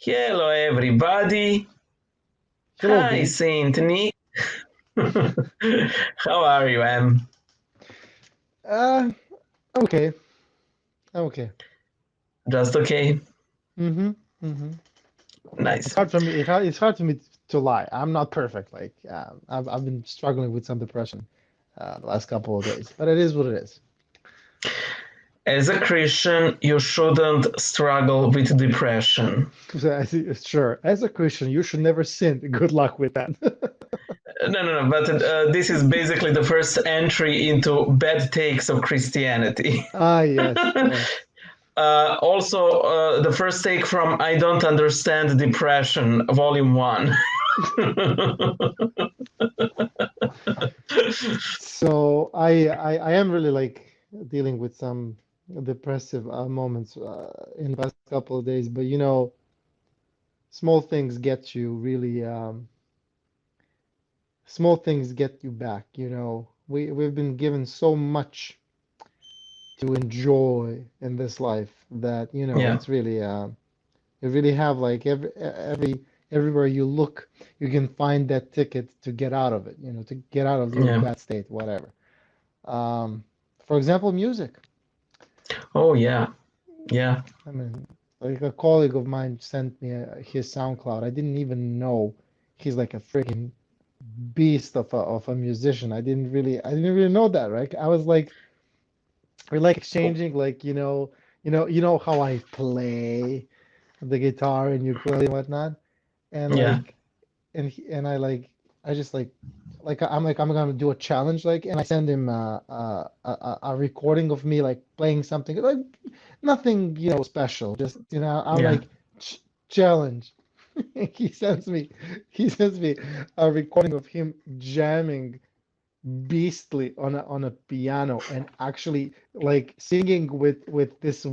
Hello, everybody. Hello, Hi, Gabe. Saint Nick. How are you, Em? Uh, I'm okay. I'm okay. Just okay? Mm-hmm. Mm-hmm. It's Nice. hard for me. It's hard for me to lie. I'm not perfect. Like, I've been struggling with some depression the last couple of days, but it is what it is. As a Christian, you shouldn't struggle with depression. Sure. As a Christian, you should never sin. Good luck with that. No, but this is basically the first entry into bad takes of Christianity. Ah, yes, yes. Also, the first take from I Don't Understand Depression, Volume 1. So I am really like dealing with some depressive moments in the past couple of days, but small things get you really. Small things get you back, we've been given so much to enjoy in this life that Yeah, it's really you really have like everywhere you look you can find that ticket to get out of it, to get out of your yeah. bad state, whatever. um for example, music. Oh, yeah, yeah, I mean, like a colleague of mine sent me his SoundCloud. I didn't even know he's like a freaking beast of a musician. I didn't really know that, right? I was like, we're like exchanging, like, you know how I play the guitar and ukulele and whatnot, and yeah. like, and I like, I just like I'm gonna do a challenge, like, and I send him a recording of me like playing something like nothing, special, just I'm Yeah, like, challenge. He sends me he sends me a recording of him jamming beastly on a piano and actually like singing with this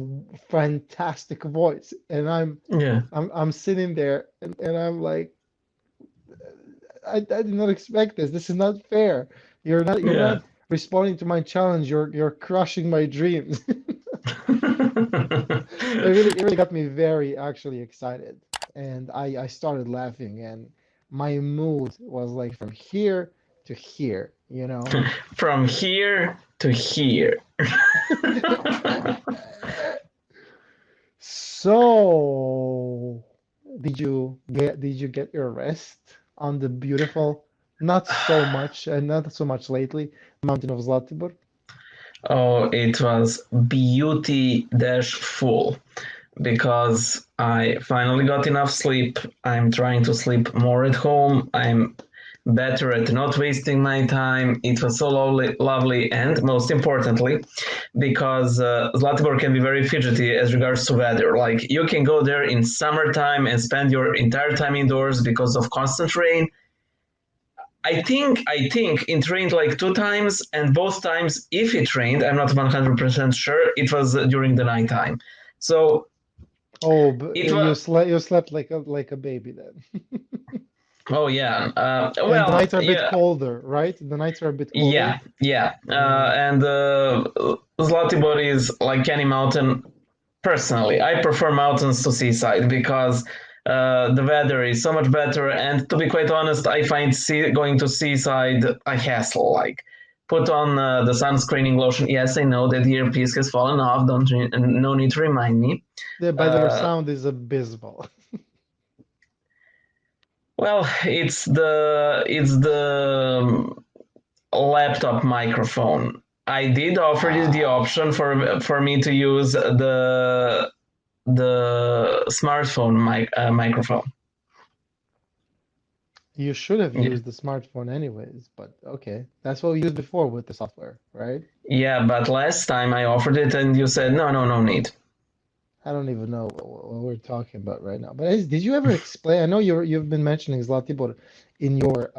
fantastic voice, and yeah, I'm sitting there, and I'm like, I did not expect this. This is not fair. You're yeah. not responding to my challenge. You're crushing my dreams. It really got me very actually excited, and I started laughing, and my mood was like from here to here. From here to here. So, did you get your rest on the beautiful, not so much and not so much lately, mountain of Zlatibor? Oh, it was beauty dash full because I finally got enough sleep. I'm trying to sleep more at home. I'm better at not wasting my time. It was so lovely, and most importantly, because Zlatibor can be very fidgety as regards to weather. Like you can go there in summertime and spend your entire time indoors because of constant rain. I think it rained like two times, and both times, if it rained, I'm not 100% sure, it was during the nighttime. So Oh, but it you was. slept like a baby then. Oh yeah. And the Well, nights are a bit yeah, colder, right? The nights are a bit colder. yeah. Mm. And Zlatibor is like any mountain. Personally, I prefer mountains to seaside because the weather is so much better. And to be quite honest, I find going to seaside a hassle. Like, put on the sunscreening lotion. Yes, I know that the earpiece has fallen off. No need to remind me. By the way, your Uh, sound is abysmal. well, it's the laptop microphone. I did offer you the Ah, option for me to use the smartphone microphone. you should have Yeah. used the smartphone anyways, but okay. That's what we used before with the software, right? Yeah, but last time I offered it and you said no, no need. I don't even know what we're talking about right now. But did you ever explain? I know you've been mentioning Zlatibor in your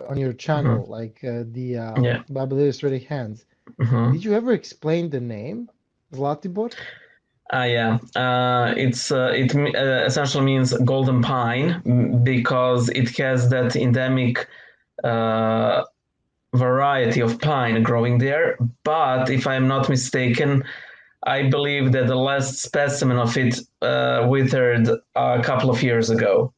on your channel, Mhm. like the Yeah. Babylonian Ready Hands. Did Mhm. you ever explain the name Zlatibor? Yeah. It essentially means golden pine because it has that endemic uh, variety of pine growing there. But if I'm not mistaken, I believe that the last specimen of it withered a couple of years ago.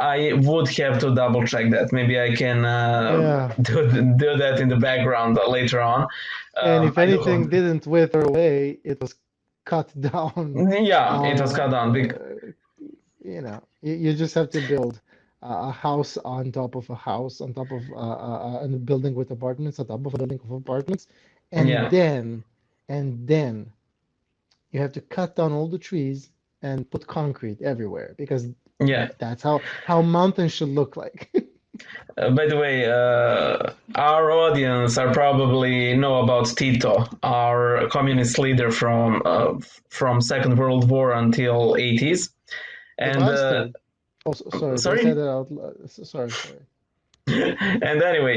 I would have to double check that. Maybe I can Yeah. do that in the background later on. And if I do. anything didn't wither away, it was cut down. Yeah, it was cut down. You just have to build a house on top of a house, on top of a building with apartments, on top of a building of apartments, and Yeah, then, and then you have to cut down all the trees and put concrete everywhere because yeah. that's how mountains should look like. By the way, our audience are probably know about Tito, our communist leader from Second World War until 80s. The And bastard. Oh, sorry, don't say sorry. that out loud. Sorry, sorry. And anyway,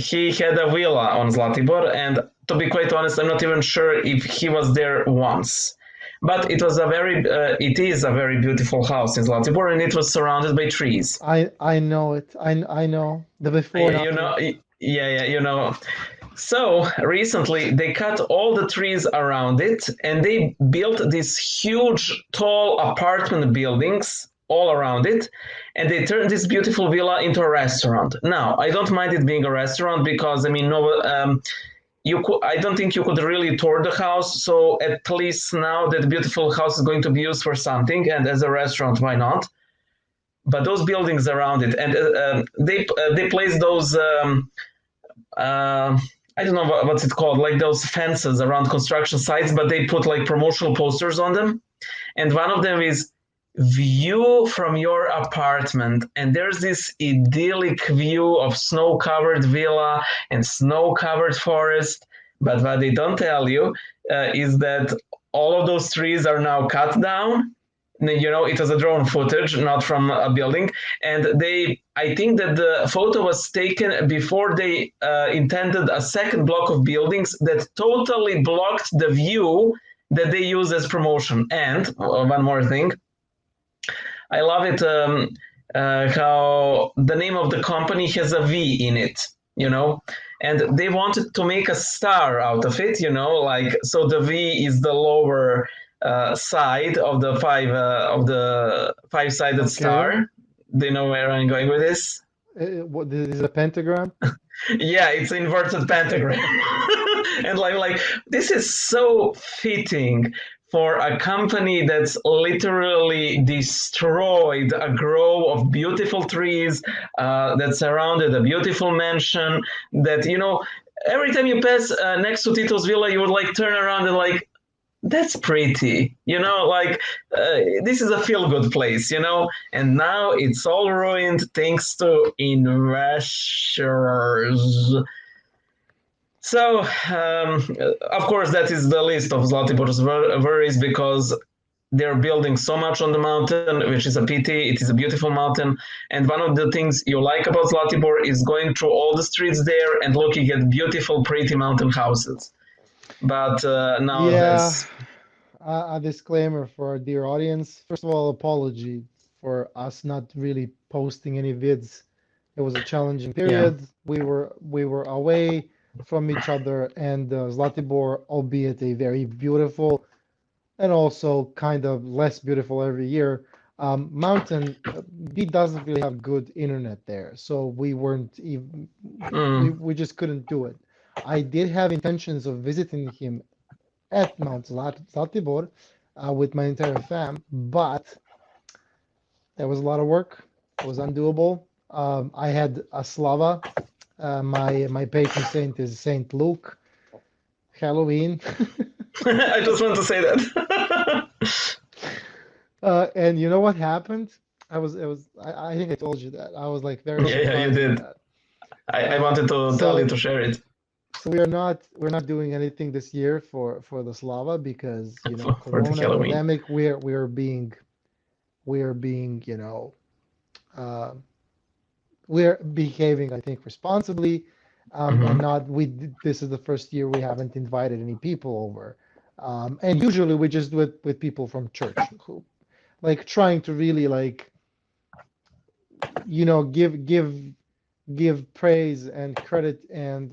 he had a villa on Zlatibor, and to be quite honest, I'm not even sure if he was there once. But it is a very beautiful house in Zlatibor, and it was surrounded by trees. I know it. I know the before and You after. know, yeah, you know. So recently, they cut all the trees around it, and they built these huge, tall apartment buildings all around it, and they turned this beautiful villa into a restaurant. Now, I don't mind it being a restaurant because I mean, no, I don't think you could really tour the house. So at least now that beautiful house is going to be used for something, and as a restaurant, why not? But those buildings around it, and they place those. Uh, I don't know what's it called, like those fences around construction sites, but they put like promotional posters on them. And one of them is view from your apartment. And there's this idyllic view of snow covered villa and snow covered forest. But what they don't tell you is that all of those trees are now cut down. It was a drone footage, not from a building. And I think that the photo was taken before they intended a second block of buildings that totally blocked the view that they use as promotion. And one more thing, I love it how the name of the company has a V in it, and they wanted to make a star out of it, like so the V is the lower side of the five-sided Okay. star. Do you know where I'm going with this? What this is a pentagram? Yeah, it's inverted pentagram. And like this is so fitting for a company that's literally destroyed a grove of beautiful trees that surrounded a beautiful mansion that every time you pass next to Tito's villa you would like turn around and like that's pretty, like this is a feel good place, and now it's all ruined thanks to investors. So, of course, that is the list of Zlatibor's worries because they're building so much on the mountain, which is a pity. It is a beautiful mountain. And one of the things you like about Zlatibor is going through all the streets there and looking at beautiful, pretty mountain houses. But now Yeah, there's. a disclaimer for our dear audience. First of all, apology for us not really posting any vids. It was a challenging Yeah. period. We were away from each other, and Zlatibor, albeit a very beautiful and also kind of less beautiful every year, mountain, he doesn't really have good internet there, so we weren't even Mm, we just couldn't do it. I did have intentions of visiting him at Mount Zlatibor with my entire fam, but there was a lot of work. It was undoable. I had a Slava. My patron saint is Saint Luke. Halloween. I just want to say that. And you know what happened? I think I told you that. I was like very Yeah, you surprised with did. that. I wanted to tell you So to share it we're not doing anything this year for the Slava because for the Corona Halloween. pandemic. We're being uh, we're behaving, I think, responsibly, and Hmm. not we. This is the first year we haven't invited any people over, and usually we just do it with people from church who like trying to really like give praise and credit and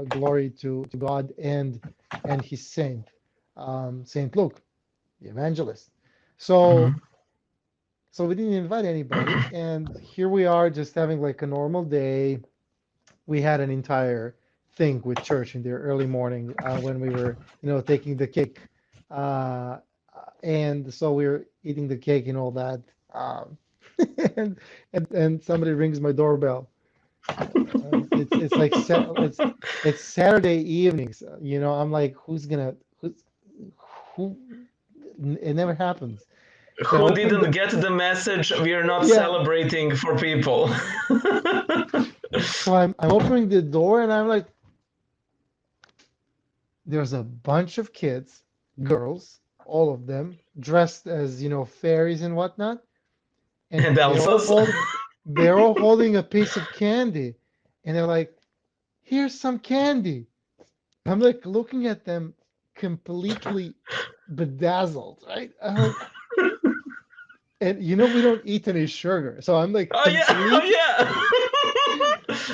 glory to God and His saint. Saint Luke, the evangelist. So Mhm. so we didn't invite anybody, and here we are just having like a normal day. We had an entire thing with church in the early morning when we were, taking the cake, uh, and so we were eating the cake and all that. Um, and, and somebody rings my doorbell. It's like it's Saturday evenings. I'm like, who? It never happens. So I Who opened didn't the get the message? We are not yeah. celebrating for people. So I'm opening the door and I'm like, there's a bunch of kids, girls, all of them dressed as fairies and whatnot, and And Elsa's. they're all holding a piece of candy, and they're like, here's some candy. I'm like looking at them completely bedazzled, right? I'm like, and we don't eat any sugar, so Oh yeah, oh yeah.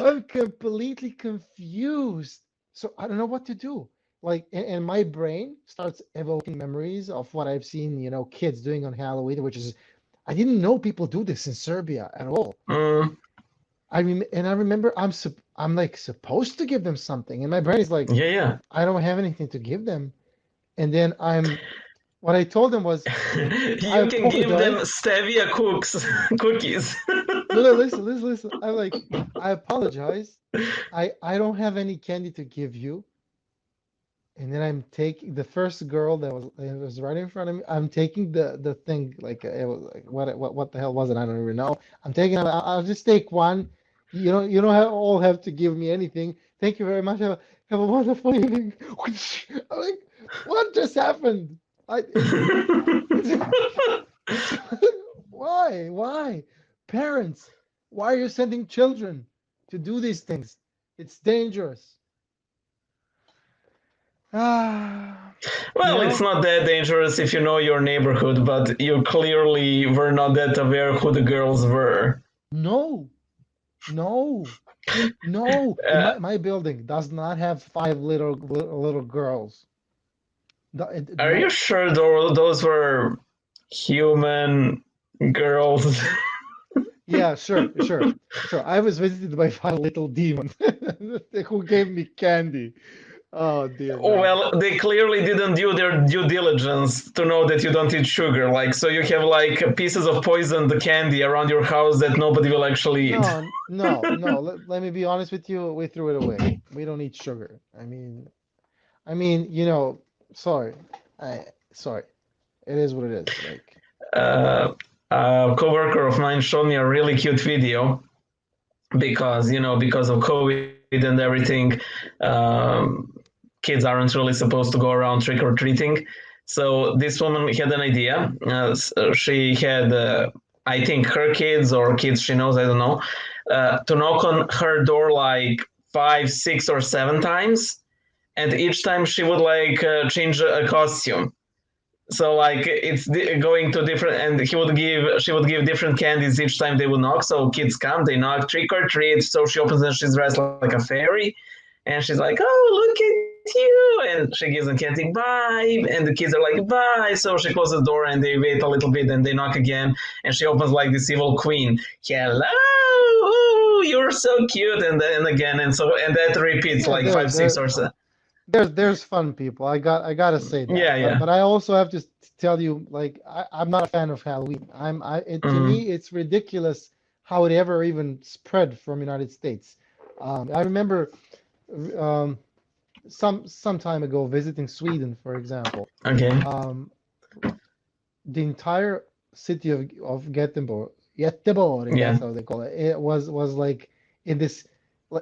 I'm completely confused. So I don't know what to do. Like, and my brain starts evoking memories of what I've seen, kids doing on Halloween, which is, I didn't know people do this in Serbia at all. Mm, And I remember I'm like supposed to give them something, and my brain is like, yeah, I don't have anything to give them. And then what I told them was, yeah. I You can give them apologize. stevia cookies. No, no, listen. I'm like, I apologize. I don't have any candy to give you. And then I'm taking the first girl that was right in front of me. I'm taking the thing like it was like what the hell was it? I don't even know. I'm taking. I'll just take one. You don't all have to give me anything. Thank you very much. Have a wonderful evening. I'm like, what just happened? I it's why parents? Why are you sending children to do these things? It's dangerous. Ah, you Well, it's know. not that dangerous if you know your neighborhood, but you clearly were not that aware who the girls were. No, no, no. In Uh, my building does not have five little girls. are you No. sure those were human girls? Yeah, sure. I was visited by five little demons who gave me candy. Oh dear God. Well, they clearly didn't do their due diligence to know that you don't eat sugar. Like, so you have like pieces of poisoned candy around your house that nobody will actually eat. No, no, no. Let me be honest with you. We threw it away. We don't eat sugar. I mean, sorry. Sorry. It is what it is. Like, Uh, a coworker of mine showed me a really cute video because because of COVID and everything, kids aren't really supposed to go around trick or treating. So this woman had an idea. She had, I think, her kids or kids she knows, I don't know, to knock on her door like 5, 6, or 7 times, and each time she would like change a costume. So like it's going to different, and she would give different candies each time they would knock. So kids come, they knock, trick or treat. So she opens and she's dressed like a fairy, and she's like, "Oh, look at you!" And she gives them candy, bye, and the kids are like, "Bye." So she closes the door and they wait a little bit, and they knock again, and she opens like this evil queen. Hello, ooh, you're so cute, and then again, and that repeats yeah, like there five, six, there or so. there's fun people. I gotta say that. Yeah, But yeah. but I also have to tell you, like, I'm not a fan of Halloween. To Mm, me it's ridiculous how it ever even spread from United States. I remember um, some time ago visiting Sweden, for example. okay. Um, the entire city of Göteborg, Yeah. that's how they call it. It was like in this,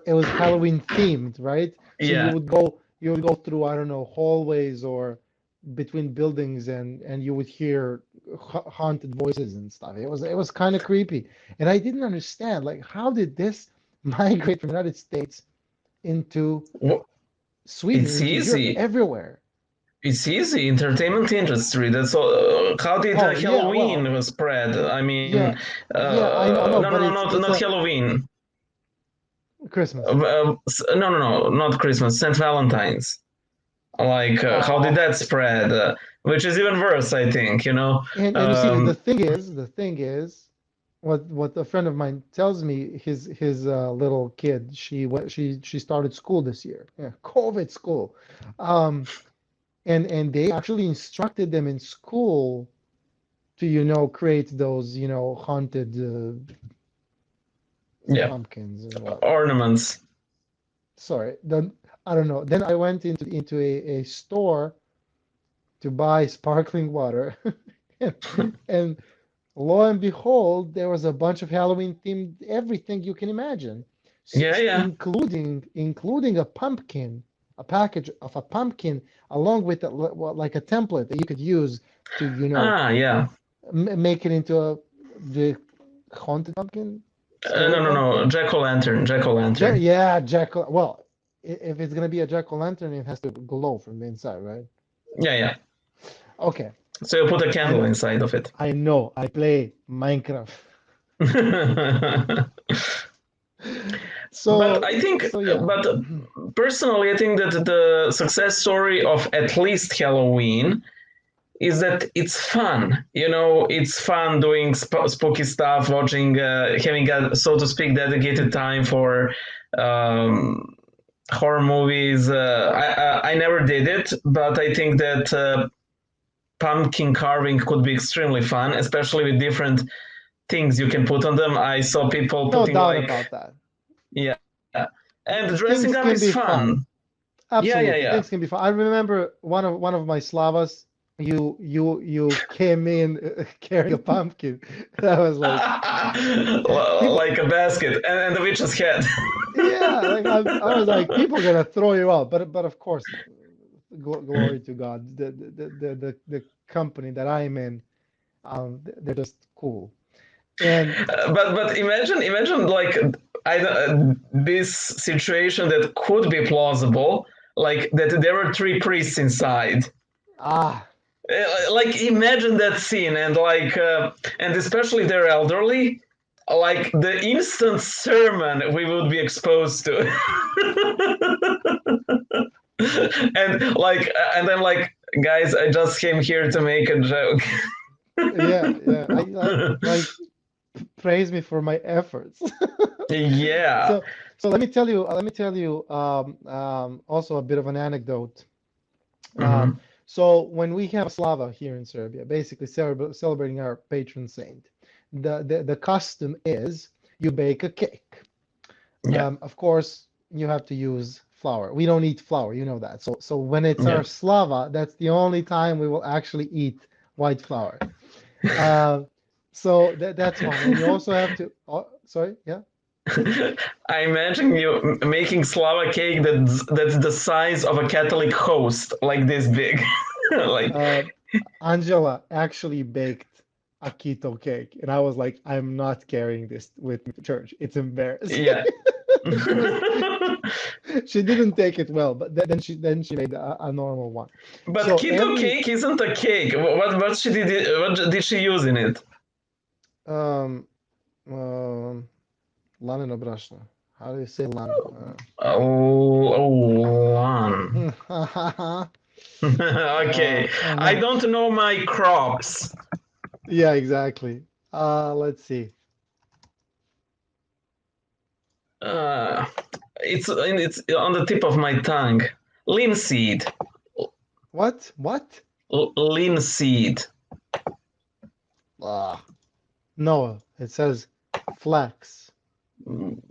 it was Halloween themed, right? So you Yeah. would go through, I don't know, hallways or between buildings, and you would hear haunted voices and stuff. It was kind of creepy, and I didn't understand like how did this migrate from the United States into Sweden, It's into Europe, easy. everywhere. It's easy. Entertainment industry. That's all. How did Oh yeah, Halloween well, was spread? I yeah, mean, yeah, I know, no, but no, it's not a Halloween. Christmas. No, no, no, not Christmas. Saint Valentine's. Like, how did Oh, that spread? Which is even worse, I think, you know? and you see, Um, the thing is, what a friend of mine tells me, his little kid, she started school this year, yeah, COVID school, um, and they actually instructed them in school to, create those, haunted yeah, pumpkins and whatnot. ornaments. Sorry, then I don't know. Then I went into a store to buy sparkling water, and lo and behold, there was a bunch of Halloween themed everything you can imagine, Yeah, yeah. including a pumpkin, a package of a pumpkin, along with like a template that you could use to, Ah, yeah. make it into the haunted pumpkin, No, scary no, no. pumpkin. Jack-o'-lantern, jack-o'-lantern. Yeah, Jack. Well, if it's gonna be a jack-o'-lantern, it has to glow from the inside, right? Yeah, yeah. Okay, So you put a I candle know. inside of it. I know. I play Minecraft. But So, I think, so yeah. but personally, I think that the success story of at least Halloween is that it's fun. You know, it's fun doing spooky stuff, watching, having a, so to speak, dedicated time for um, horror movies. I never did it, but I think that pumpkin carving could be extremely fun, especially with different things you can put on them. I saw people No putting doubt like, about that. yeah, and dressing Things up can is be fun. fun. Yeah, yeah, Absolutely, yeah. things can be fun. I remember one of my Slavas. You came in carrying a pumpkin, and I was like, people. Like a basket, and the witch's head. Yeah, like I was like, people gonna throw you out. But of course, glory to God. The company that I'm in, they're just cool. And But imagine like this situation that could be plausible, like that there were three priests inside. ah, Like imagine that scene, and especially they're elderly, like the instant sermon we would be exposed to. And I'm like, guys, I just came here to make a joke. yeah, yeah. I like praise me for my efforts. Yeah. So let me tell you also a bit of an anecdote. Um, Hmm. so when we have Slava here in Serbia, basically celebrating our patron saint, the custom is you bake a cake. Yeah. Of course, you have to use flour. We don't eat flour, you know that. So when it's our Yeah. Slava, that's the only time we will actually eat white flour. Uh, so that's one. And you also have to, oh, sorry, yeah, please. I imagine you making slava cake that's the size of a Catholic host, like this big. Like, Uh, Angela actually baked a keto cake, and I was like, I'm not carrying this with me to church. It's embarrassing. yeah. She was, she didn't take it well, but then she made a normal one. But So keto every cake isn't a cake. What did she use in it? um um laneno brašno. How do you say lan? Oh, one. Okay, I Uh-huh. don't know my crops. Yeah, exactly. Let's see. Uh, it's on the tip of my tongue. Linseed. What? What? Linseed. Ah, no, it says flax.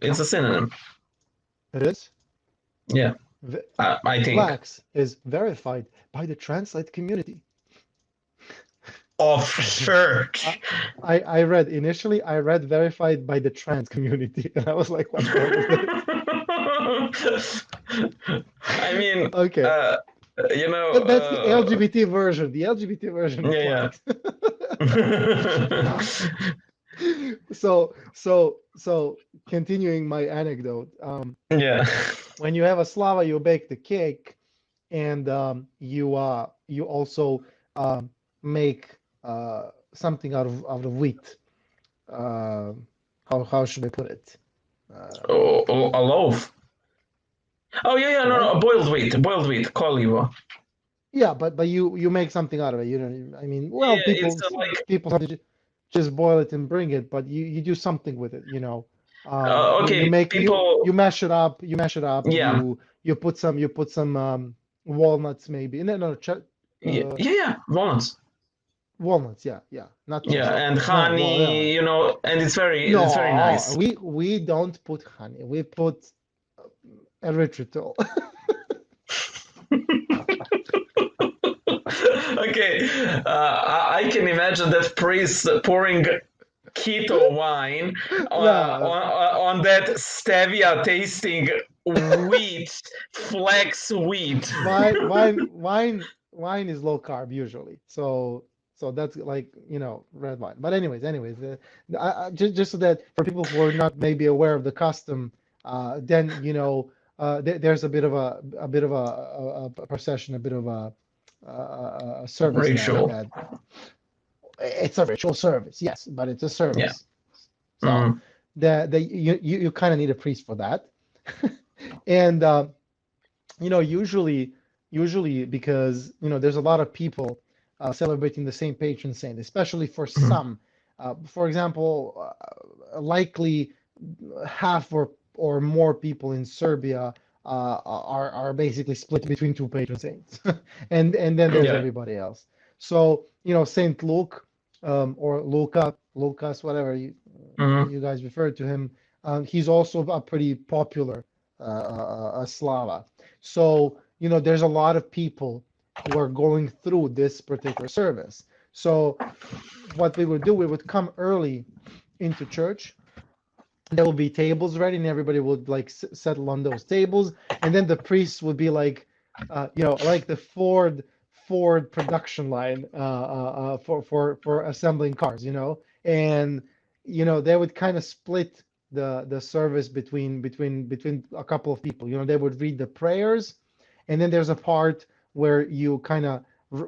It's a synonym. It is? Yeah, V I think. Flax is verified by the Translate community. Of I, church. I read verified by the trans community, and I was like, what the hell is this? I mean, Okay, uh, you know, that's the LGBT version, of yeah, flax. yeah. So continuing my anecdote, Yeah. when you have a slava, you bake the cake, and you also make something out of wheat. Uh, how should I put it? Uh, Oh, a loaf. Oh yeah, yeah, no, right? no, boiled wheat, kolivo. Yeah, but you make something out of it. You know, I mean, well, Yeah, it's like people have to just boil it and bring it, but you do something with it. You okay, make people. you mash it up. You mash it up. Yeah, You put some walnuts maybe. No, no, yeah, yeah, yeah, walnuts. walnuts. Yeah, yeah, not Yeah, and chocolate. No, well, yeah. honey, and it's very No, nice. we don't put honey. We put erythritol. Okay, I can imagine that priest pouring keto wine No, on that stevia tasting wheat, flax wheat. wine is low carb usually. So that's like, red wine. But anyways, just so that for people who are not maybe aware of the custom, then there's a bit of a procession, a bit of a service Ritual. that it's a ritual service, yes, but it's a Yeah. service. So Mm, you kind of need a priest for that. And usually because there's a lot of people celebrating the same patron saint, especially for mm, some. For example, likely half or more people in Serbia are basically split between two patron saints, and then there's yeah. everybody else. So Saint Luke, or Lucas, whatever Mm, you guys refer to him, he's also a pretty popular Slava. So there's a lot of people who are going through this particular service. So what we would do, we would come early into church. There will be tables ready, and everybody would like settle on those tables, and then the priests would be like, like the Ford production line for assembling cars, and they would kind of split the service between a couple of people. They would read the prayers, and then there's a part where you kind of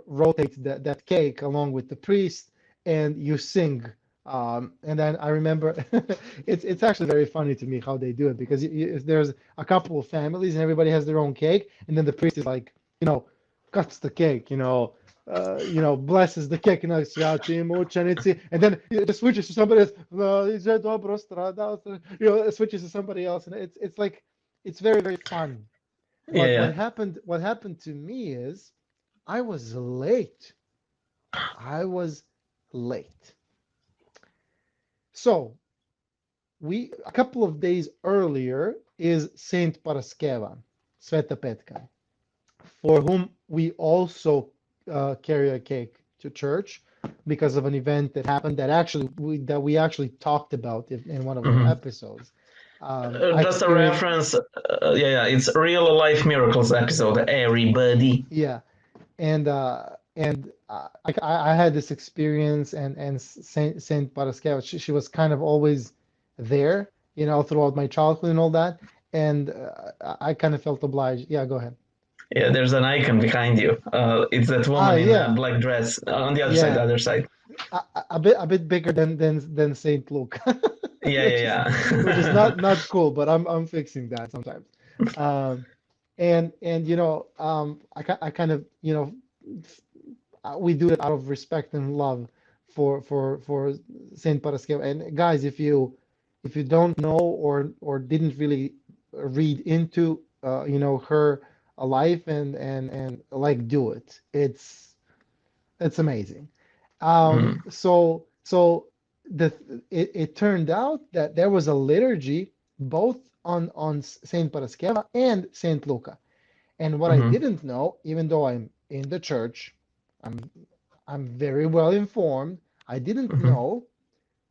rotate that cake along with the priest, and you sing. And then I remember it's actually very funny to me how they do it, because there's a couple of families and everybody has their own cake, and then the priest is like, cuts the cake, blesses the cake, "Svati mučenici," and then it switches to somebody else. "Iđe dobro stradao," it switches to somebody else, and it's like it's very, very fun. yeah, But yeah. what happened to me is I was late. I was late. So we a couple of days earlier is Saint Paraskeva, Sveta Petka, for whom we also carry a cake to church because of an event that happened that we actually talked about in one of our Mhm. episodes. I Just a experienced, reference. Yeah, yeah. It's real life miracles episode. Everybody. yeah, and I had this experience, and Saint Paraskeva, she was kind of always there, throughout my childhood and all that, and I kind of felt obliged. Yeah, go ahead. Yeah, there's an icon behind you. It's that woman in a Yeah, black dress on the other side. The yeah, other side. a bit bigger than Saint Luke, Yeah, which is yeah, which is yeah. not cool, but I'm fixing that sometimes. Um, and I kind of we do it out of respect and love for Saint Paraskeva. And guys, if you don't know or didn't really read into her life, and like, do it. It's amazing. Mm, So the it turned out that there was a liturgy both on Saint Paraskeva and Saint Luca. And what I mhm, didn't know, even though I'm in the church, I'm I'm very well informed. I didn't mhm, know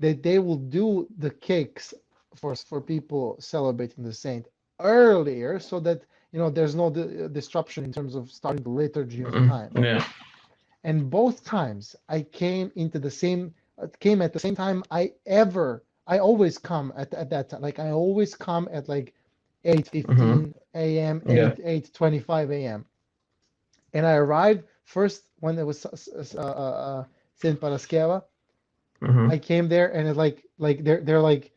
that they will do the cakes for people celebrating the saint earlier, so that there's no disruption in terms of starting the liturgy on mhm. time. Yeah. And both times I came at the same time I always come at that time. Like, I always come at like Mhm. 8:15 a.m., Yeah. 8:25 a.m. And I arrived first when it was Saint Paraskeva. I Mhm. came there, and it's like they're like,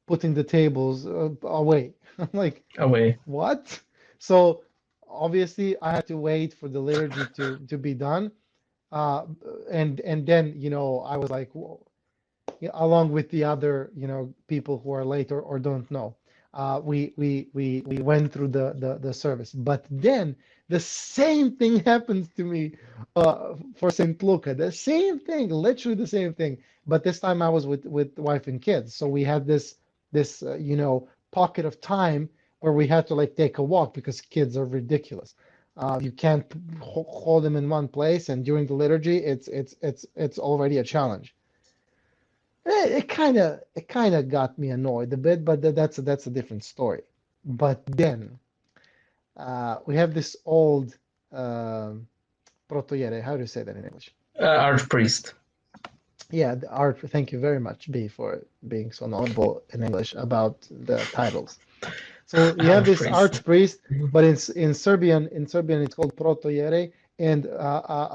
putting the tables away. I'm like, Away. what? So obviously I had to wait for the liturgy to be done. Uh, and then, I was like, whoa, yeah, along with the other, people who are late or don't know. We went through the service, but then the same thing happens to me for Saint Luca. The same thing, literally the same thing. But this time I was with wife and kids, so we had this pocket of time where we had to like take a walk because kids are ridiculous. You can't hold them in one place, and during the liturgy, it's already a challenge. It kind of got me annoyed a bit, but that's a different story. But then we have this old protoiere. How do you say that in English? Archpriest. Yeah, the art. Thank you very much, B, for being so knowledgeable in English about the titles. So you have this Archpriest. archpriest, but in Serbian it's called protoiere, and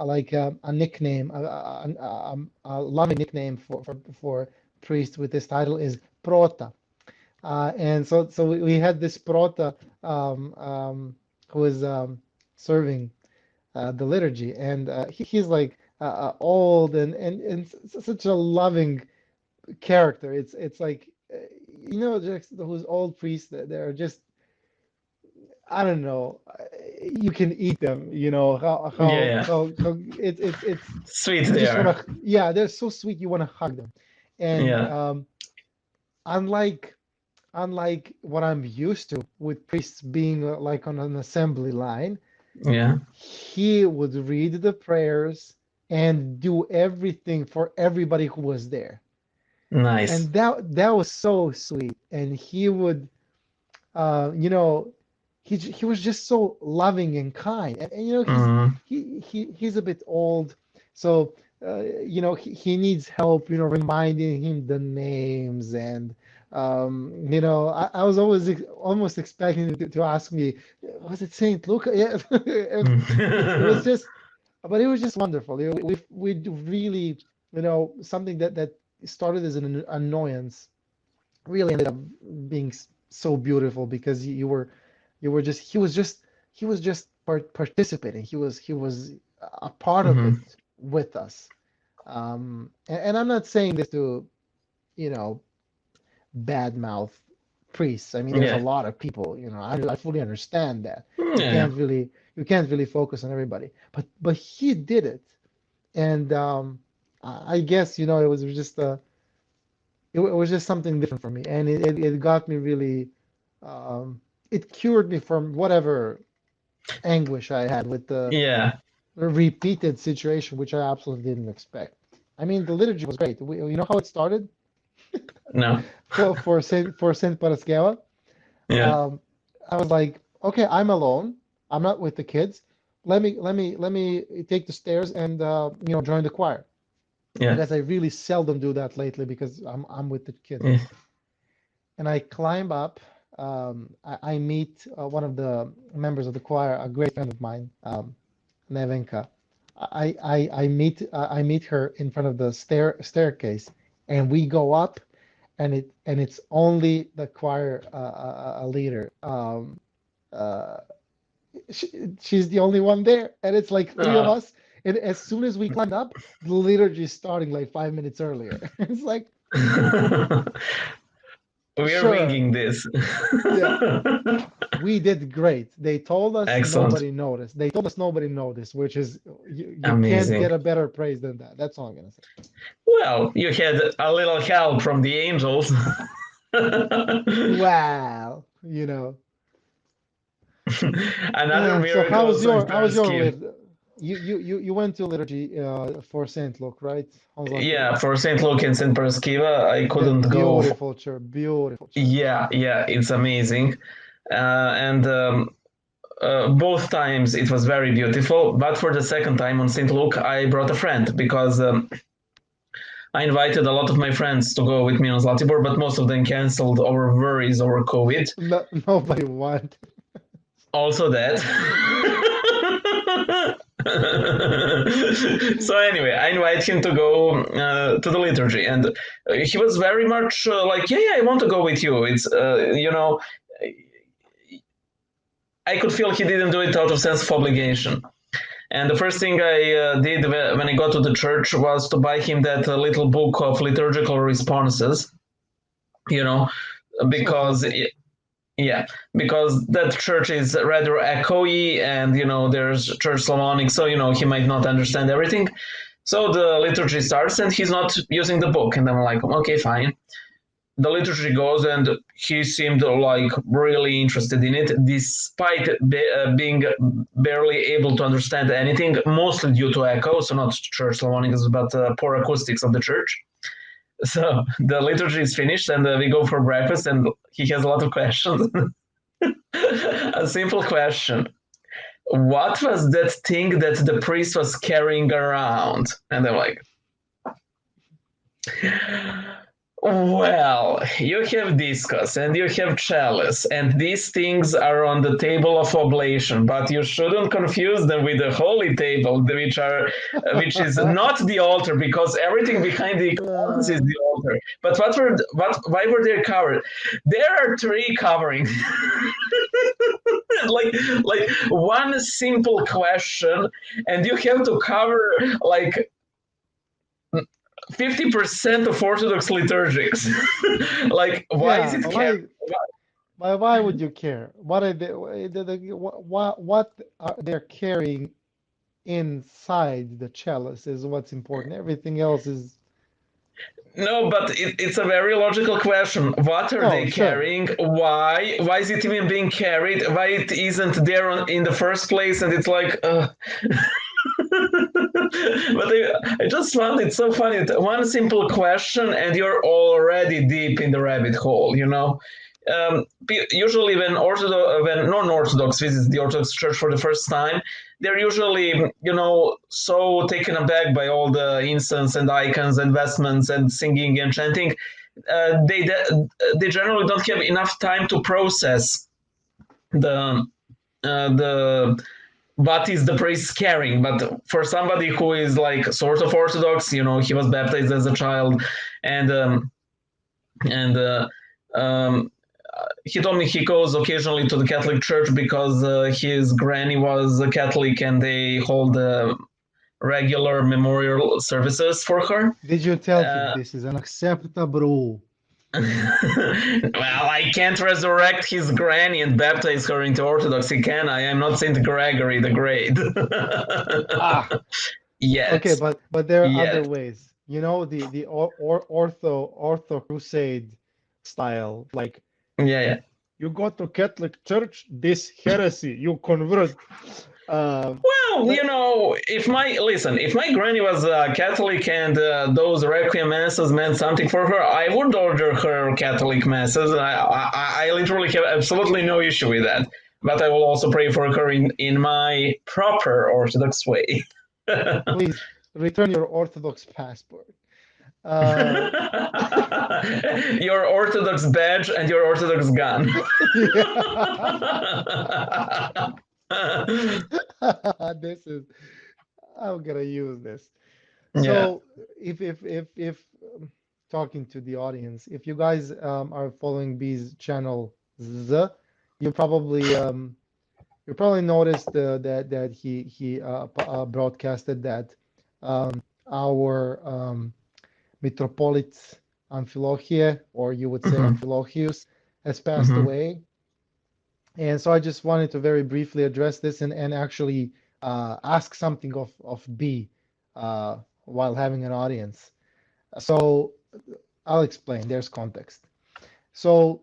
like a nickname, a loving nickname for priest with this title is prota. And so we had this prota who was serving the liturgy, and he's like old and such a loving character. It's like just those old priests that they're just, I don't know, you can eat them. Yeah, yeah. How it's Sweet you just want there. to, yeah, they're so sweet, you want to hug them. And Yeah, unlike unlike what I'm used to with priests being like on an assembly line, yeah. he would read the prayers and do everything for everybody who was there. Nice. And that was so sweet. And he would, you know, he was just so loving and kind. And Mm, he's a bit old, so he needs help. Reminding him the names. And I was always almost expecting him to ask me, was it Saint Luca? Yeah, it was just, but it was just wonderful. We really, something that started as an annoyance really ended up being so beautiful, because you were just he was just participating. He was a part of hmm. it with us. And I'm not saying this to you know badmouth priests. I mean, there's a Yeah. lot of people. I fully understand that you Yeah, can't really you can't really focus on everybody, but he did it. And I guess it was just something different for me, and it got me really. It cured me from whatever anguish I had with the yeah. repeated situation, which I absolutely didn't expect. I mean, the liturgy was great. You know how it started No. for Saint Paraskeva. Yeah, Um, I was like, okay, I'm alone. I'm not with the kids. Let me take the stairs and join the choir, yeah, because I really seldom do that lately because I'm with the kids. yeah. And I climb up. I meet one of the members of the choir, a great friend of mine, Nevenka. I meet her in front of the staircase, and we go up, and it's only the choir leader. Uh, she's the only one there, and it's like three of Uh, us. And as soon as we climbed up, the liturgy is starting like 5 minutes earlier. It's like, we are sure, winging this. yeah, we did great. They told us Excellent. nobody noticed. They told us nobody noticed, which is, you can't Amazing. get a better praise than that. That's all I'm gonna say. Well, you had a little help from the angels. Wow, Another So how miracle of was Saint your how was your Paraskiv. lit? You went to liturgy for Saint Luke, right? How was that for you? Yeah, for Saint Luke and Saint Paraskiva, I couldn't That go. beautiful church, beautiful church. Yeah, yeah, it's amazing. And both times it was very beautiful. But for the second time on St. Luke, I brought a friend because I invited a lot of my friends to go with me on Zlatibor, but most of them canceled over worries over COVID. No, nobody went. Also that. So anyway, I invited him to go to the liturgy, and he was very much like, yeah, yeah, I want to go with you. It's I could feel he didn't do it out of sense of obligation. And the first thing I did when I got to the church was to buy him that little book of liturgical responses, you know, So because thoughtful. yeah, because that church is rather echoey, and there's Church Slavonic, so he might not understand everything. So the liturgy starts, and he's not using the book, and I'm like, okay, fine. The liturgy goes, and he seemed like really interested in it, despite being barely able to understand anything, mostly due to echo, so not Church Slavonics, but poor acoustics of the church. So the liturgy is finished, and we go for breakfast, and he has a lot of questions. A simple question: what was that thing that the priest was carrying around? And I'm like, well, you have discus and you have chalice, and these things are on the table of oblation, but you shouldn't confuse them with the holy table, which is not the altar, because everything behind the icons is Uh, the altar. But why were they covered? There are three coverings. like like one simple question, and you have to cover like 50% of Orthodox liturgics. Like, why is yeah, it carried? why would you care? What are they, what are they're carrying inside the chalice is what's important. Everything else is No, but it's a very logical question. What are no, they sure. carrying? Why? Why is it even being carried? Why it isn't there in the first place? And it's like, but I just found it so funny. One simple question, and you're already deep in the rabbit hole. Usually, when non-Orthodox visits the Orthodox Church for the first time, they're usually, so taken aback by all the incense and icons and vestments and singing and chanting. They generally don't have enough time to process the the what is the priest carrying. But for somebody who is like sort of Orthodox, he was baptized as a child, and and he told me he goes occasionally to the Catholic Church because his granny was a Catholic, and they hold regular memorial services for her. Did you tell him Uh, this is unacceptable? well, I can't resurrect his granny and baptize her into Orthodoxy, can I? I'm not Saint Gregory the Great. Ah, okay, Yet, but there are other yet. ways. You know the ortho crusade style. Like Yeah, yeah. you go to Catholic Church, this heresy, you convert. Uh, Well, let, if my granny was Catholic, and those requiem masses meant something for her, I would order her Catholic masses. I literally have absolutely no issue with that. But I will also pray for her in my proper Orthodox way. please return your Orthodox passport. Uh, Your Orthodox badge and your Orthodox gun. yeah. This is I'm gonna use this. Yeah. So if talking to the audience, if you guys are following B's channel Z, you probably you probably noticed that he broadcasted that our Metropolit Amphilochia, or you would say Mm-hmm. Amphilochius, has passed Mm-hmm. away. And so I just wanted to very briefly address this and actually ask something of B while having an audience. So I'll explain. There's context. So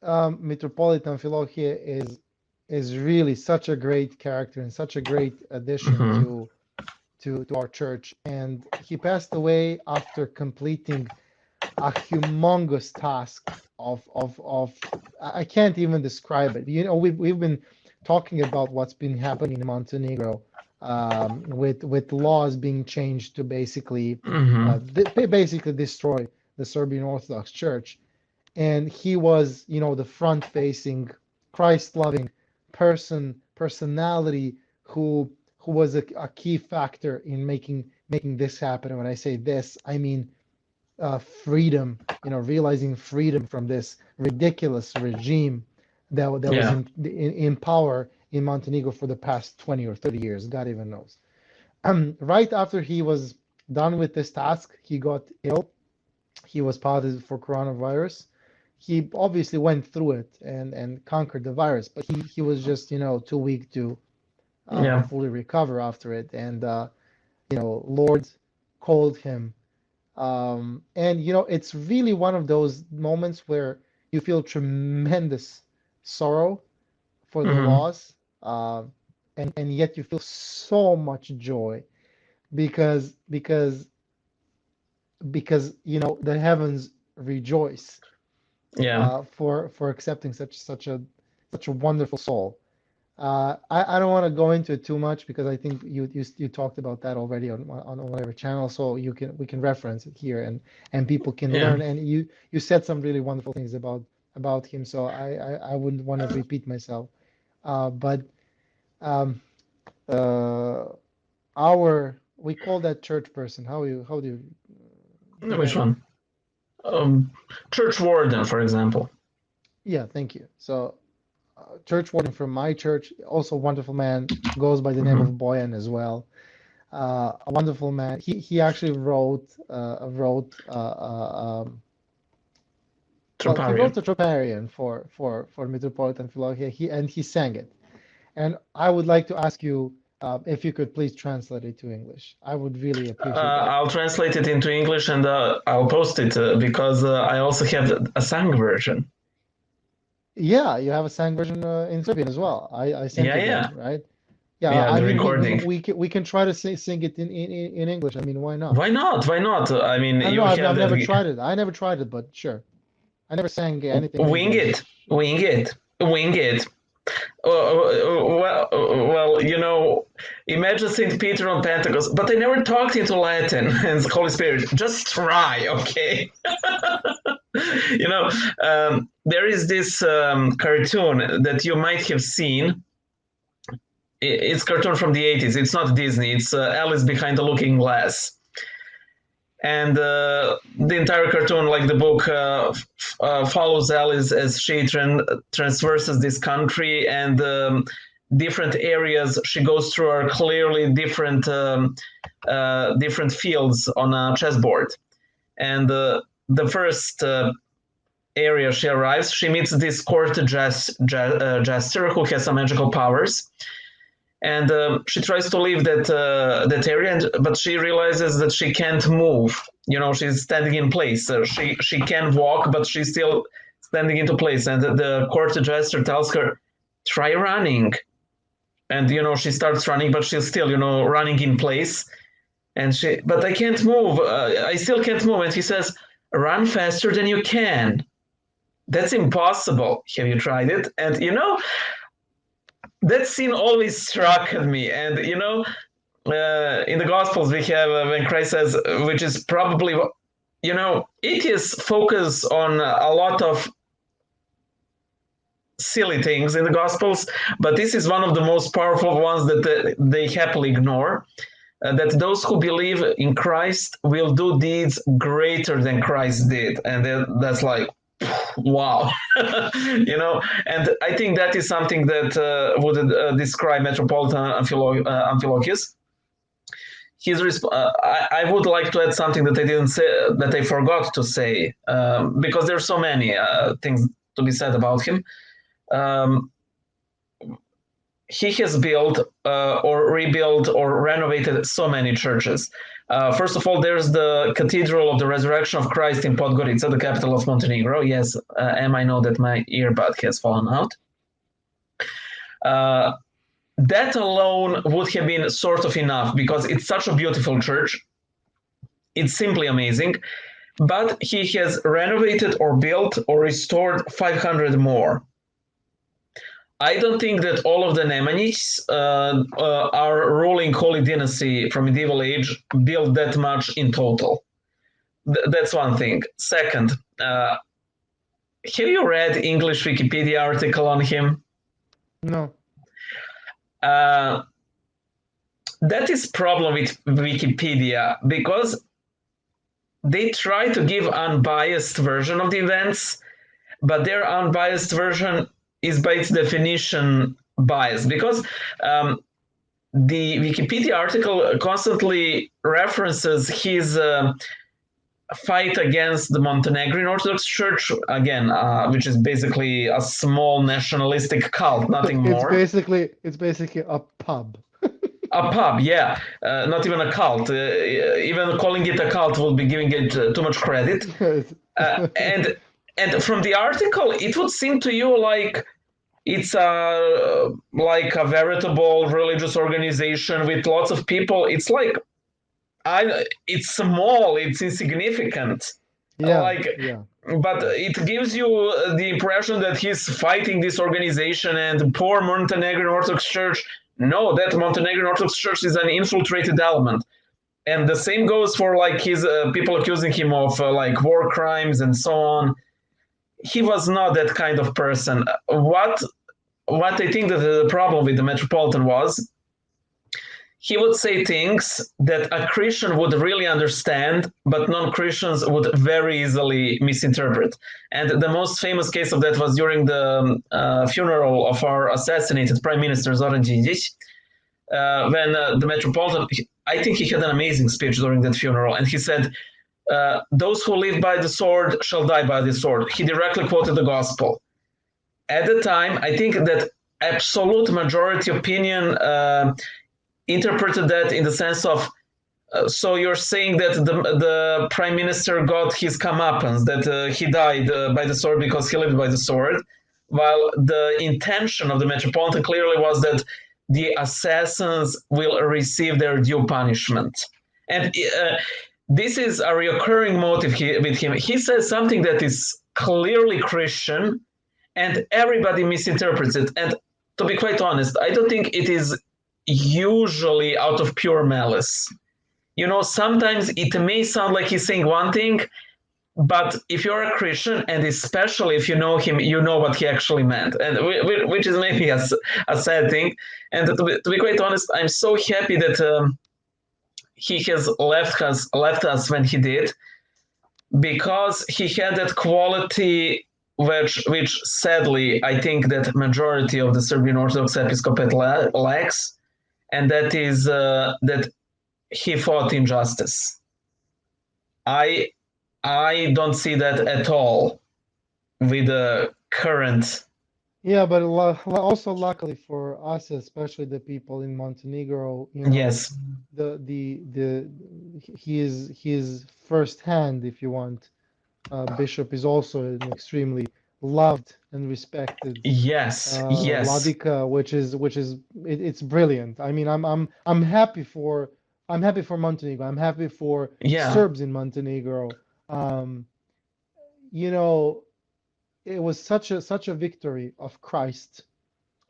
Metropolitan Philokia is really such a great character and such a great addition Mm-hmm. to our church. And he passed away after completing a humongous task of I can't even describe it. You know, we've been talking about what's been happening in Montenegro with laws being changed to basically Mm-hmm. basically destroy the Serbian Orthodox Church. And he was, you know, the front-facing, Christ-loving personality who was a key factor in making this happen. And when I say this, I mean freedom, you know, realizing freedom from this ridiculous regime that was Yeah. in power in Montenegro for the past 20 or 30 years. God even knows. Right after he was done with this task, he got ill. He was positive for coronavirus. He obviously went through it and conquered the virus, but he was just, too weak to Yeah. fully recover after it. And Lord called him. And it's really one of those moments where you feel tremendous sorrow for the Hmm. loss, uh, and yet you feel so much joy because the heavens rejoice Yeah. for accepting such a wonderful soul. I don't want to go into it too much because I think you talked about that already on whatever channel, so we can reference it here and people can Yeah. learn. And you said some really wonderful things about him, so I wouldn't want to repeat myself. But um, uh, we call that church person. How do you Which have? one? Um, Church warden, for example. Yeah, thank you. So church warden from my church, also a wonderful man, goes by the name of Hmm. Boyan as well. A wonderful man. He actually he Troparion. wrote a troparion for Metropolitan Philology. He sang it. And I would like to ask you if you could please translate it to English. I would really appreciate that. I'll translate it into English and I'll post it because I also have a sang version. Yeah, you have a sang version in Serbian as well. I sent Yeah, you that, yeah, right? Yeah, yeah. I The mean recording. we can try to sing it in English. I mean, why not? Why not? Why not? I mean, I don't know. you I've have never that. tried it. I never tried it, but sure. I never sang anything in Wing it, English. wing it, wing it. Well, imagine Saint Peter on Pentecost, but they never talked into Latin and the Holy Spirit. Just try, okay? There is this cartoon that you might have seen. It's cartoon from the 80s. It's not Disney. It's Alice Behind the Looking Glass. And the entire cartoon, like the book, follows Alice as she transverses this country, and different areas she goes through are clearly different fields on a chessboard. And the first area she arrives, she meets this court jester who has some magical powers, and she tries to leave that area, but she realizes that she can't move. She's standing in place. She can walk, but she's still standing into place. And the court jester tells her, "Try running." And she starts running, but she's still running in place. And but I can't move. I still can't move. And he says, "Run faster than you can." That's impossible. Have you tried it? And that scene always struck me. And in the Gospels we have when Christ says, which is probably, it is focus on a lot of silly things in the Gospels, but this is one of the most powerful ones that they happily ignore. That those who believe in Christ will do deeds greater than Christ did, and that's like, wow. And I think that is something that would describe Metropolitan Amphilochius. I would like to add something that I didn't say, that I forgot to say, because there's so many things to be said about him. Um, he has built or rebuilt or renovated so many churches. First of all, there's the Cathedral of the Resurrection of Christ in Podgorica, the capital of Montenegro. Yes, Em, I know that my earbud has fallen out. That alone would have been sort of enough because it's such a beautiful church. It's simply amazing. But he has renovated or built or restored 500 more. I don't think that all of the Nemanids, our ruling holy dynasty from medieval age, built that much in total. That's one thing. Second, have you read English Wikipedia article on him? No. Uh, that is problem with Wikipedia because they try to give unbiased version of the events, but their unbiased version is by its definition biased because the Wikipedia article constantly references his fight against the Montenegrin Orthodox Church, again, which is basically a small nationalistic cult, nothing more. It's basically a pub. A pub, yeah, not even a cult. Even calling it a cult would be giving it too much credit. And from the article, it would seem to you like it's like a veritable religious organization with lots of people. It's like it's small, it's insignificant. Yeah, Like, yeah. but it gives you the impression that he's fighting this organization and poor Montenegrin Orthodox Church. No, that Montenegrin Orthodox Church is an infiltrated element. And the same goes for like his people accusing him of like war crimes and so on. He was not that kind of person. What I think that the problem with the Metropolitan was, he would say things that a Christian would really understand, but non-Christians would very easily misinterpret. And the most famous case of that was during the funeral of our assassinated Prime Minister Zoran Đinđić, when the Metropolitan, I think he had an amazing speech during that funeral, and he said, those who live by the sword shall die by the sword. He directly quoted the gospel. At the time, I think that absolute majority opinion interpreted that in the sense of, so you're saying that the prime minister got his comeuppance, that he died by the sword because he lived by the sword, while the intention of the Metropolitan clearly was that the assassins will receive their due punishment. And this is a recurring motive with him. He says something that is clearly Christian, and everybody misinterprets it. And to be quite honest, I don't think it is usually out of pure malice. You know, sometimes it may sound like he's saying one thing, but if you're a Christian, and especially if you know him, you know what he actually meant, and which is maybe a sad thing. And to be quite honest, I'm so happy that he has left us when he did, because he had that quality which sadly I think that majority of the Serbian Orthodox episcopate lacks, and that is that he fought injustice. I don't see that at all with the current. Yeah, but also luckily for us, especially the people in Montenegro, Yes. he is firsthand, if you want, bishop is also an extremely loved and respected Yes. Yes. Vladika, it's brilliant. I mean, I'm happy for Montenegro. I'm happy for Yeah. Serbs in Montenegro. You know, it was such a victory of Christ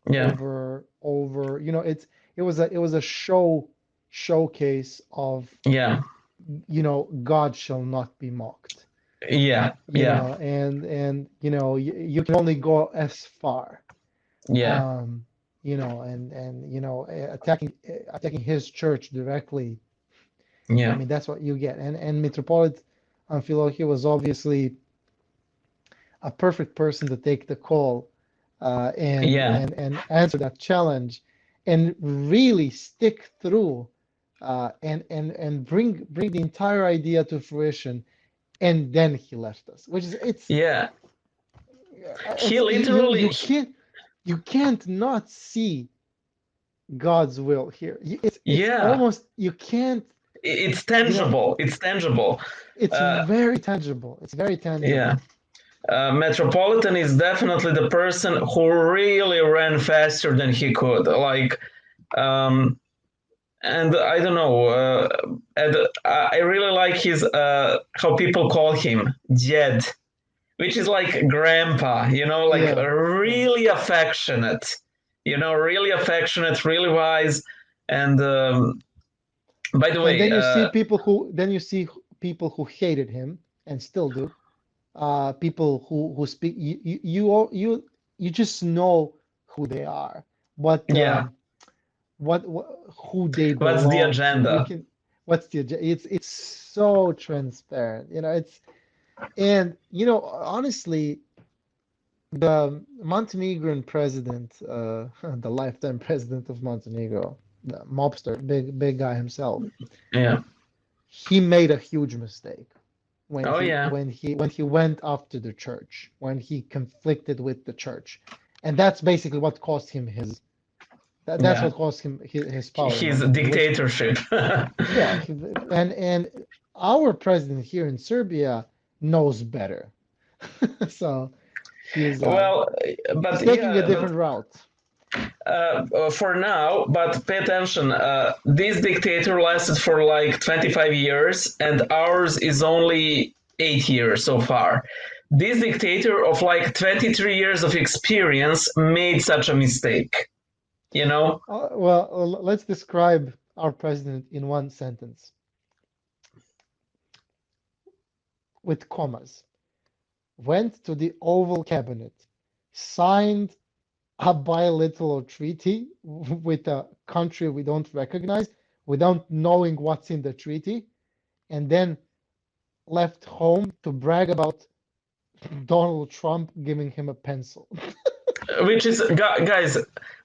Yeah. over, you know, it was a showcase of, Yeah. you know, God shall not be mocked. Yeah. You Yeah. know, and you know, you can only go as far. Yeah. You know, and you know, attacking his church directly. Yeah. I mean, that's what you get. And Metropolitan Amphilochius was obviously a perfect person to take the call, Yeah. and answer that challenge, and really stick through, and bring the entire idea to fruition. And then he left us, which is Yeah. He you literally. can't not see God's will here. It's Yeah. almost, you can't, It's you know, tangible. It's tangible. it's very tangible. It's very tangible. Yeah. Metropolitan is definitely the person who really ran faster than he could. Like, and I don't know. And I really like his how people call him Jed, which is like grandpa. You know, like Yeah, really affectionate. You know, really affectionate, really wise. And by the and way, then you see people who hated him and still do. People who speak, you just know who they are, what yeah, what who they what's the belong to. You agenda? can, what's the it's so transparent, you know. It's, and you know, honestly, the Montenegrin president, the lifetime president of Montenegro, the mobster, big guy himself, Yeah. he made a huge mistake when Oh he yeah. when he when he went after the church, when he conflicted with the church, and that's basically what cost him that's Yeah. what cost him his power in His Montenegro, which dictatorship. yeah, and our president here in Serbia knows better, so he's Well, he's but taking a yeah, but different route. for now, but pay attention. This dictator lasted for like 25 years, and ours is only 8 years so far. This dictator of like 23 years of experience made such a mistake, you know? Well, let's describe our president in one sentence with commas. Went to the Oval Cabinet, signed a bilateral treaty with a country we don't recognize without knowing what's in the treaty, and then left home to brag about Donald Trump giving him a pencil. Which is, guys,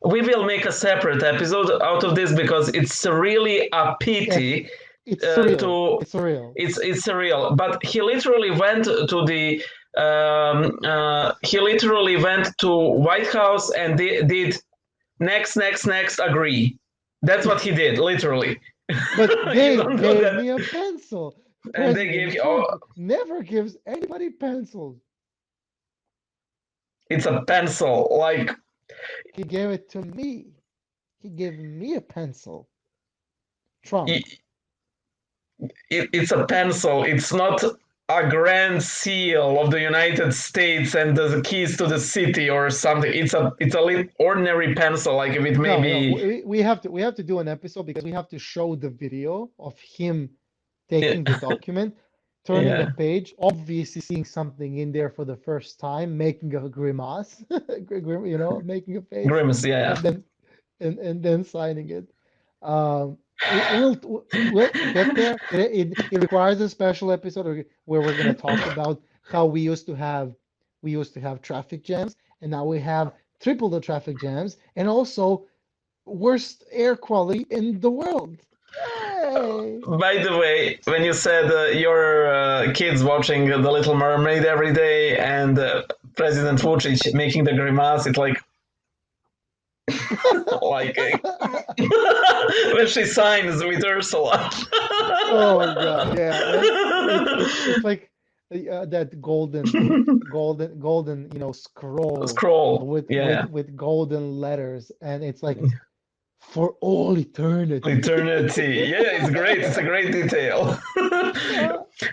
we will make a separate episode out of this because it's really a Yes, pity it's surreal. to It's surreal. it's surreal. But he literally went to the he literally went to White House and did next agree. That's what he did, literally. But You they don't know gave that, me a pencil. and they gave President you. Trump Oh, never gives anybody pencils. it's a pencil. Like He gave it to me. He gave me a pencil. Trump. it's a pencil. It's not a grand seal of the United States and the keys to the city or something. It's a little ordinary pencil. Like if it No, no, maybe we have to do an episode because we have to show the video of him yeah, taking the document, turning a yeah, page, obviously seeing something in there for the first time, making a grimace, making a face, grimace. Yeah, and then and then signing it. We'll get there. It requires a special episode where we're gonna talk about how we used to have traffic jams, and now we have triple the traffic jams, and also worst air quality in the world. Yay! By the way, when you said your kids watching The Little Mermaid every day and President Vucic making the grimace, it's like when she signs with Ursula. Oh my God, yeah. It's like that golden, scroll Scroll. Yeah. with golden letters, and it's like for all eternity. Eternity. Yeah, it's great. It's a great detail.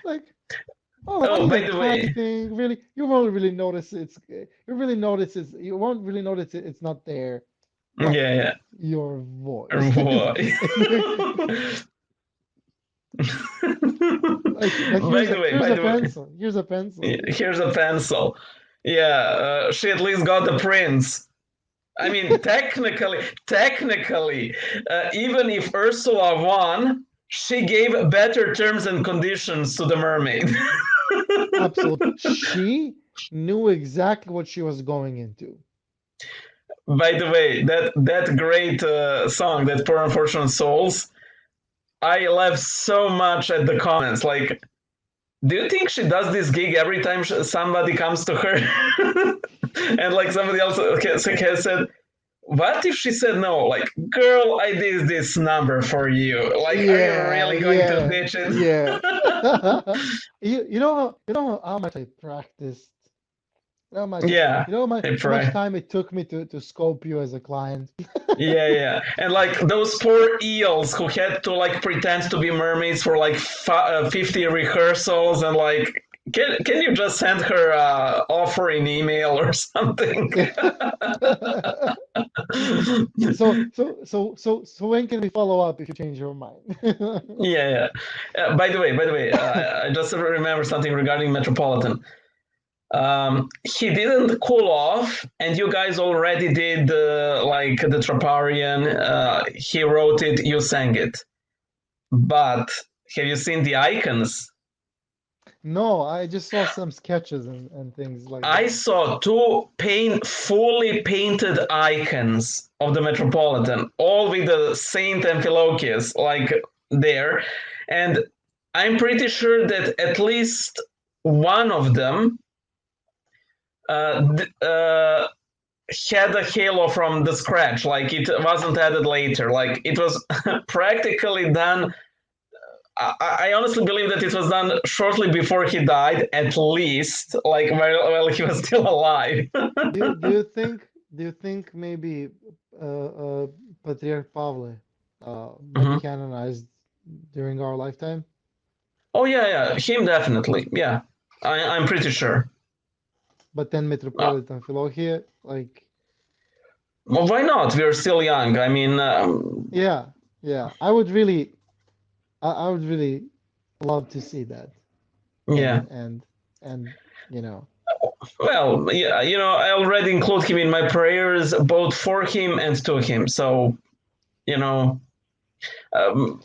Like, oh, Oh, like by the the tag way, thing. Really, you won't really notice you won't really notice it's not there. yeah, But yeah. your voice Boy. like By the way, here's by a the way, pencil. Here's a pencil. here's a pencil. Yeah, she at least got the prince. I mean, technically, even if Ursula won, she gave better terms and conditions to the mermaid. Absolutely. She knew exactly what she was going into. By the way, that great song, that Poor Unfortunate Souls, I laugh so much at the comments. Like, do you think she does this gig every time somebody comes to her? And like somebody else has said, what if she said no? Like, girl, I did this number for you. Like, are you Yeah, really going to yeah, ditch it? yeah. You know how much I practiced. Yeah, How much right. time it took me to scope you as a client. Yeah, yeah. And like those poor eels who had to like pretend to be mermaids for like 50 rehearsals and like can you just send her offering email or something? So when can we follow up if you change your mind? Yeah, yeah. By the way, I just remember something regarding Metropolitan. He didn't cool off, and you guys already did like the Troparian. He wrote it, you sang it. But have you seen the icons? No, I just saw some sketches and things like I that. saw two fully painted icons of the Metropolitan, all with the Saint Amphilochius, like there. And I'm pretty sure that at least one of them uh, had a halo from the scratch, like it wasn't added later. Like it was practically done. I honestly believe that it was done shortly before he died, at least, like while he was still alive. Do you think maybe Patriarch Pavle might be Mhm. canonized during our lifetime? Oh yeah, him definitely. Yeah, I'm pretty sure. But then Uh, Metropolitan Philokia, like, well, why not? We're still young. I mean, yeah, yeah. I would really love to see that. yeah. And and and you know, Well, yeah, I already include him in my prayers, both for him and to him. So, you know, um,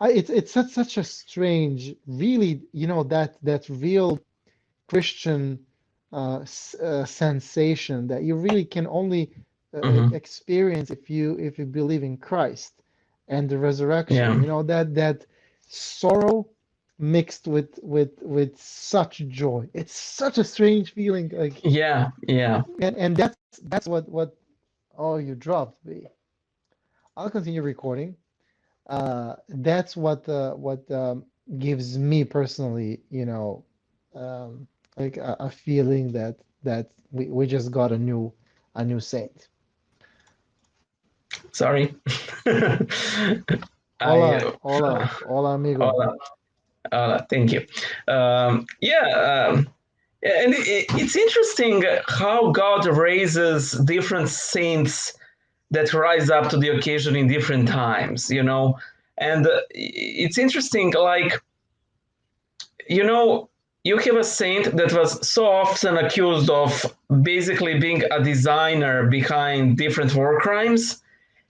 it's such a strange, really, that real Christian sensation that you really can only mhm, experience if you believe in Christ and the resurrection. yeah, That sorrow mixed with such joy. It's such a strange feeling. Like, yeah. and that's what. Oh, you dropped me. I'll continue recording. That's what gives me personally, um, like a feeling that we just got a new saint. Sorry. I Hola, hola, hola, amigo. hola, hola. Thank you. Yeah, and it's interesting how God raises different saints that rise up to the occasion in different times. And it's interesting, like you know, you have a saint that was so often accused of basically being a designer behind different war crimes,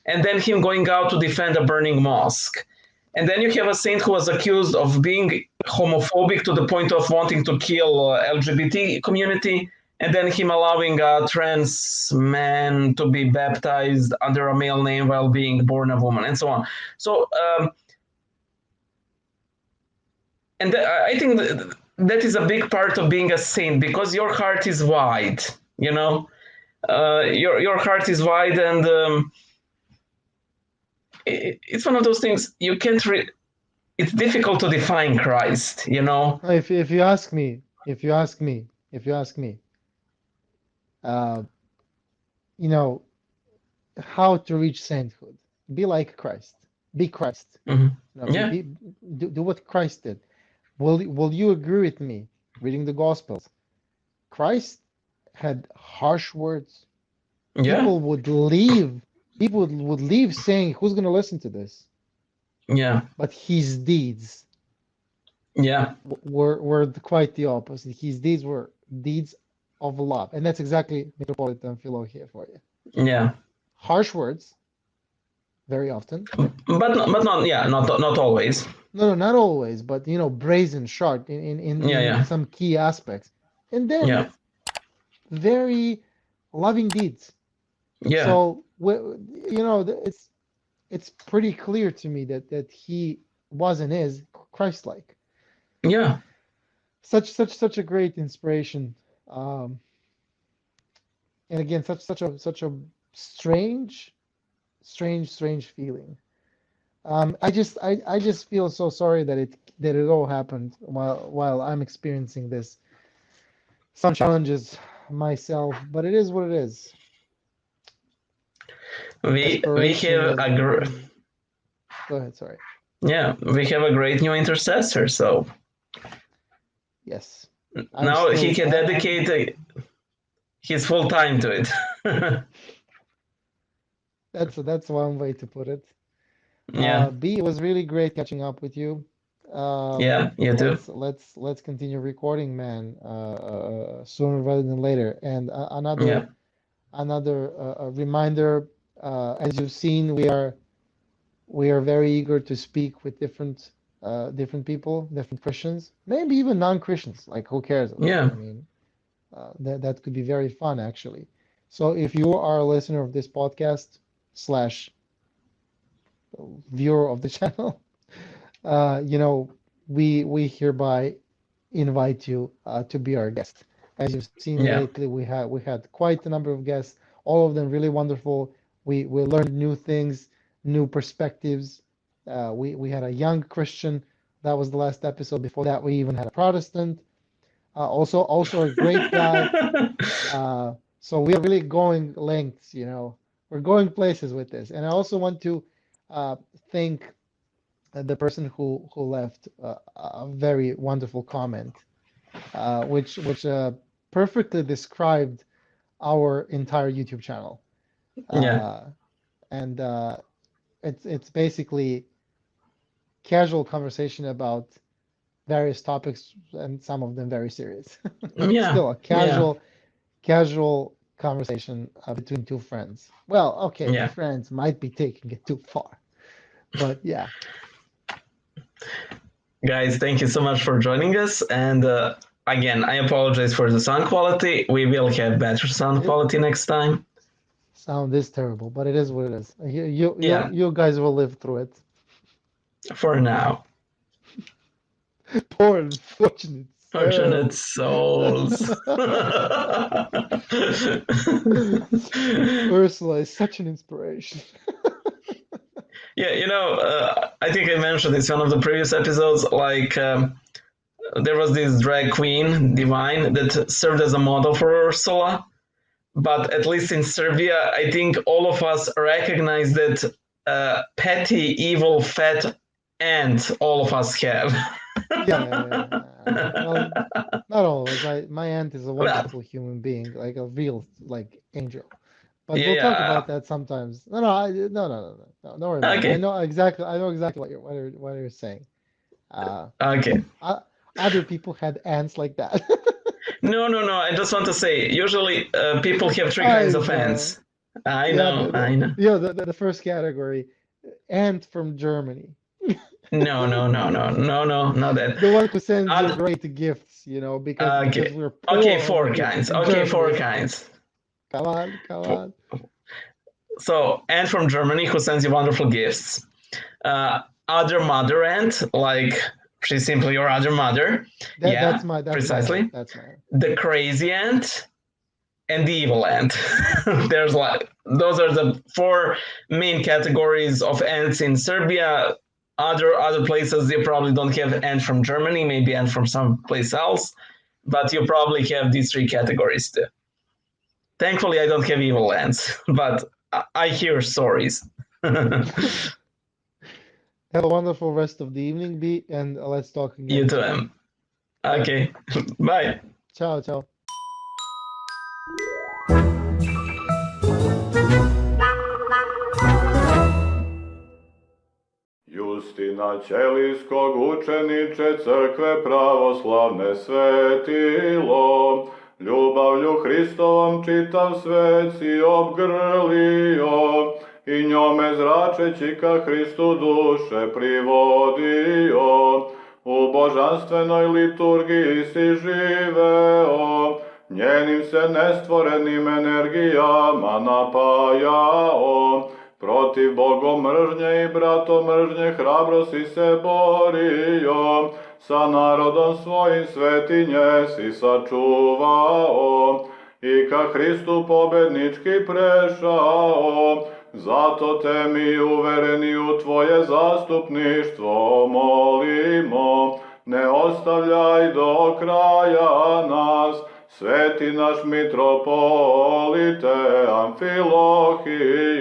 and then him going out to defend a burning mosque. And then you have a saint who was accused of being homophobic to the point of wanting to kill LGBT community, and then him allowing a trans man to be baptized under a male name while being born a woman, and so on. So, and I think that is a big part of being a saint because your heart is wide. You know, your heart is wide, and it's one of those things you can't. It's difficult to define Christ. If you ask me, if you ask me, uh, you know, how to reach sainthood, be like Christ, be Christ. Hmm. Be, Yeah, be do what Christ did. Will you agree with me? Reading the Gospels, Christ had harsh words. yeah, People would leave. People would leave saying, "Who's going to listen to this?" yeah, But his deeds yeah, were quite the opposite. His deeds were deeds of love, and that's exactly Metropolitan Philo here for you. yeah. Harsh words, very often. But not, yeah, not always. No, no, not always, but brazen, sharp Yeah, in yeah, some key aspects, and then yeah, very loving deeds. yeah, So, it's pretty clear to me that he was and is Christ-like. yeah, Such a great inspiration. Um, and again, such a strange, strange feeling. I just feel so sorry that it all happened while I'm experiencing this. Some challenges myself, but it is what it is. we Desperation have is, go ahead, sorry. we have a great new intercessor. So Yes. I'm now he still can I, dedicate his full time to it. that's one way to put it. Yeah, B, it was really great catching up with you. yeah, you too. Let's continue recording, man. Sooner rather than later. And Yeah, another reminder. As you've seen, we are very eager to speak with different different people, different Christians, maybe even non-Christians. Like, who cares? Yeah. I mean, that could be very fun, actually. So if you are a listener of this podcast slash viewer of the channel, we hereby invite you to be our guest. As you've seen Yeah. lately, we had quite a number of guests, all of them really wonderful. We learned new things, new perspectives. We had a young Christian. That was the last episode. Before that, we even had a Protestant. Also a great guy. So we are really going lengths, We're going places with this. And I also want to thank the person who left a very wonderful comment, which perfectly described our entire YouTube channel. Yeah. And it's basically casual conversation about various topics, and some of them very serious. But Yeah. still a Yeah. casual conversation between two friends. Well, okay, Yeah. friends might be taking it too far, but yeah. Guys, thank you so much for joining us. And again, I apologize for the sound quality. We will have better sound It quality next time. sound is terrible, but it is what it is. Yeah, You guys will live through it. for now. Poor unfortunate Fortunate souls. souls. Ursula is such an inspiration. Yeah, I think I mentioned this in one of the previous episodes. Like, there was this drag queen, Divine, that served as a model for Ursula. But at least in Serbia, I think all of us recognize that petty, evil, fat aunt all of us have. Yeah. Well, not always. My aunt is a Well, wonderful human being, like a real like angel. But we'll talk yeah. about that sometimes. No, don't worry about it. Okay. I know exactly what you're saying. Uh, Okay. Other people had ants like that. No. I just want to say, usually people have three I kinds of know. ants. I Yeah, know. I know. the first category, ant from Germany. No, not that. The one who sends you Oth- great gifts, because okay. we're Okay, poor over four here kinds. in Okay, four Germany. kinds. Come Four. on. So, ant from Germany who sends you wonderful gifts. Other mother ant, like she's simply your other mother. Yeah, That's my aunt. precisely. That's my aunt. The crazy ant and the evil ant. There's like those are the four main categories of ants in Serbia. Other places you probably don't have ant from Germany, maybe ant from someplace else, but you probably have these three categories too. Thankfully, I don't have evil ants, but I hear stories. Have a wonderful rest of the evening, B, and let's talk You again too, soon. am. Okay, bye. Ciao, ciao. Justina Ćelijskog učeniče crkve pravoslavne svetilo, ljubavlju Hristovom čitav svet si obgrlio i njome zračeći ka Hristu duše privodio. U božanstvenoj liturgiji si živeo, njenim se nestvorenim energijama napajao. Protiv bogomržnje i bratomržnje hrabro si se borio, sa narodom svojim svetinje si sačuvao i ka Hristu pobednički prešao. Zato te mi uvereni u tvoje zastupništvo molimo, ne ostavljaj do kraja nas, sveti naš mitropolite Amfilohije.